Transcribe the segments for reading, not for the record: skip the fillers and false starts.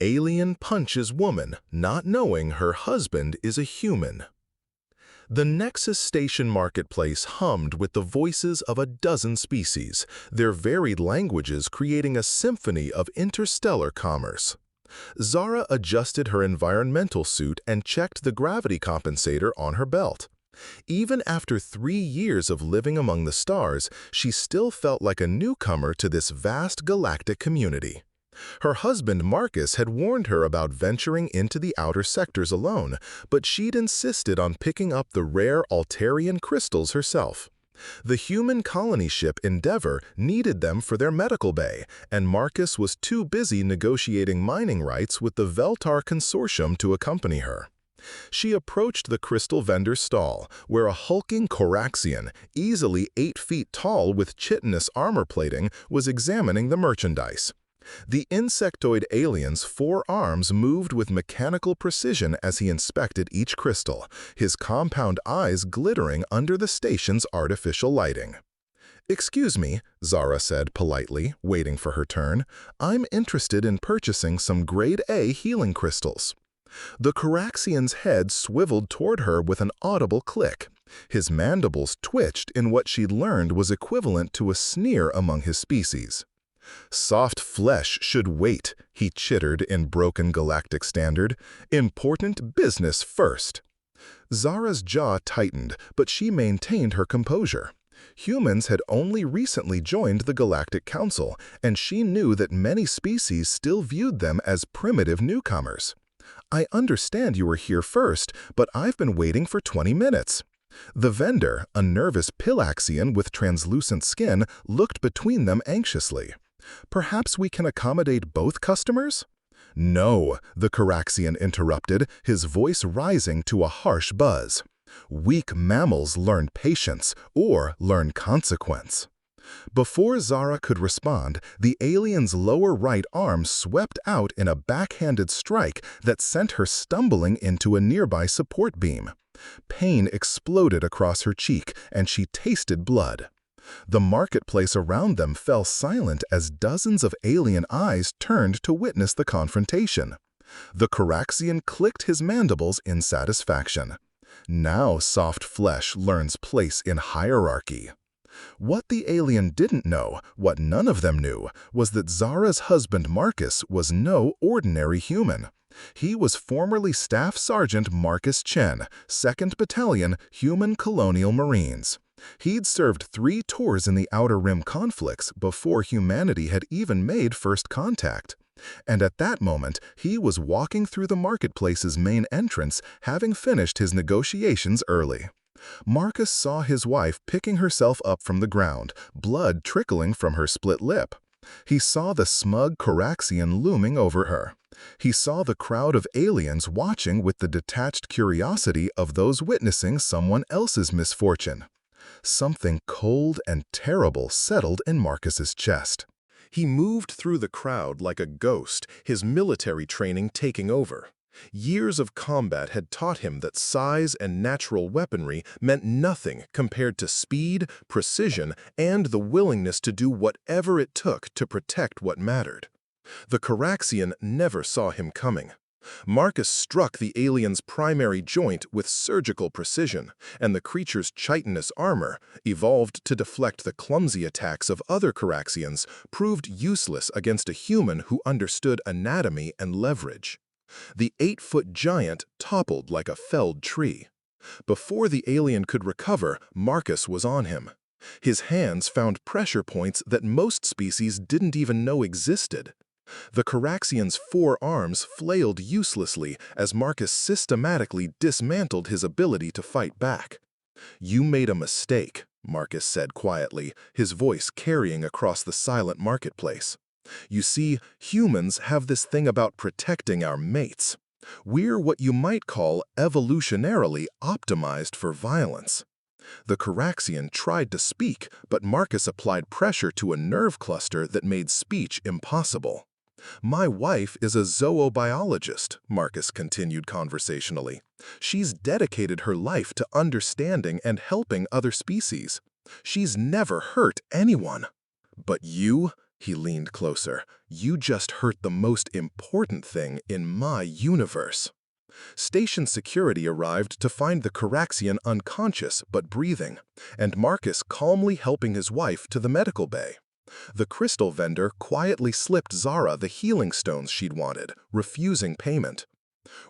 Alien punches woman, not knowing her husband is a human. The Nexus Station marketplace hummed with the voices of a dozen species, their varied languages creating a symphony of interstellar commerce. Zara adjusted her environmental suit and checked the gravity compensator on her belt. Even after 3 years of living among the stars, she still felt like a newcomer to this vast galactic community. Her husband Marcus had warned her about venturing into the outer sectors alone, but she'd insisted on picking up the rare Altarian crystals herself. The human colony ship Endeavour needed them for their medical bay, and Marcus was too busy negotiating mining rights with the Veltar consortium to accompany her. She approached the crystal vendor's stall, where a hulking Coraxian, easily 8 feet tall with chitinous armor plating, was examining the merchandise. The insectoid alien's 4 arms moved with mechanical precision as he inspected each crystal, his compound eyes glittering under the station's artificial lighting. "Excuse me," Zara said politely, waiting for her turn. "I'm interested in purchasing some Grade A healing crystals." The Coraxian's head swiveled toward her with an audible click. His mandibles twitched in what she'd learned was equivalent to a sneer among his species. "Soft flesh should wait," he chittered in broken galactic standard. "Important business first." Zara's jaw tightened, but she maintained her composure. Humans had only recently joined the Galactic Council, and she knew that many species still viewed them as primitive newcomers. "I understand you were here first, but I've been waiting for 20 minutes. The vendor, a nervous Pilaxian with translucent skin, looked between them anxiously. "Perhaps we can accommodate both customers?" "No," the Coraxian interrupted, his voice rising to a harsh buzz. "Weak mammals learn patience or learn consequence." Before Zara could respond, the alien's lower right arm swept out in a backhanded strike that sent her stumbling into a nearby support beam. Pain exploded across her cheek, and she tasted blood. The marketplace around them fell silent as dozens of alien eyes turned to witness the confrontation. The Coraxian clicked his mandibles in satisfaction. Now soft flesh learns place in hierarchy. What the alien didn't know, what none of them knew, was that Zara's husband Marcus was no ordinary human. He was formerly Staff Sergeant Marcus Chen, 2nd Battalion, Human Colonial Marines. He'd served 3 tours in the Outer Rim conflicts before humanity had even made first contact. And at that moment, he was walking through the marketplace's main entrance, having finished his negotiations early. Marcus saw his wife picking herself up from the ground, blood trickling from her split lip. He saw the smug Coraxian looming over her. He saw the crowd of aliens watching with the detached curiosity of those witnessing someone else's misfortune. Something cold and terrible settled in Marcus's chest. He moved through the crowd like a ghost, his military training taking over. Years of combat had taught him that size and natural weaponry meant nothing compared to speed, precision, and the willingness to do whatever it took to protect what mattered. The Coraxian never saw him coming. Marcus struck the alien's primary joint with surgical precision, and the creature's chitinous armor, evolved to deflect the clumsy attacks of other Coraxians, proved useless against a human who understood anatomy and leverage. The 8-foot giant toppled like a felled tree. Before the alien could recover, Marcus was on him. His hands found pressure points that most species didn't even know existed. The Coraxian's 4 arms flailed uselessly as Marcus systematically dismantled his ability to fight back. "You made a mistake," Marcus said quietly, his voice carrying across the silent marketplace. "You see, humans have this thing about protecting our mates. We're what you might call evolutionarily optimized for violence." The Coraxian tried to speak, but Marcus applied pressure to a nerve cluster that made speech impossible. "My wife is a zoobiologist," Marcus continued conversationally. "She's dedicated her life to understanding and helping other species. She's never hurt anyone." "But you?" He leaned closer. "You just hurt the most important thing in my universe." Station security arrived to find the Caraxian unconscious but breathing, and Marcus calmly helping his wife to the medical bay. The crystal vendor quietly slipped Zara the healing stones she'd wanted, refusing payment.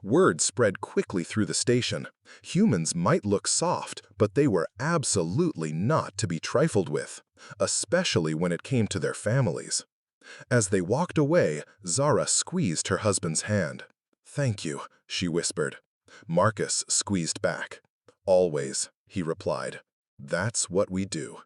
Word spread quickly through the station. Humans might look soft, but they were absolutely not to be trifled with, especially when it came to their families. As they walked away, Zara squeezed her husband's hand. "Thank you," she whispered. Marcus squeezed back. "Always," he replied. "That's what we do."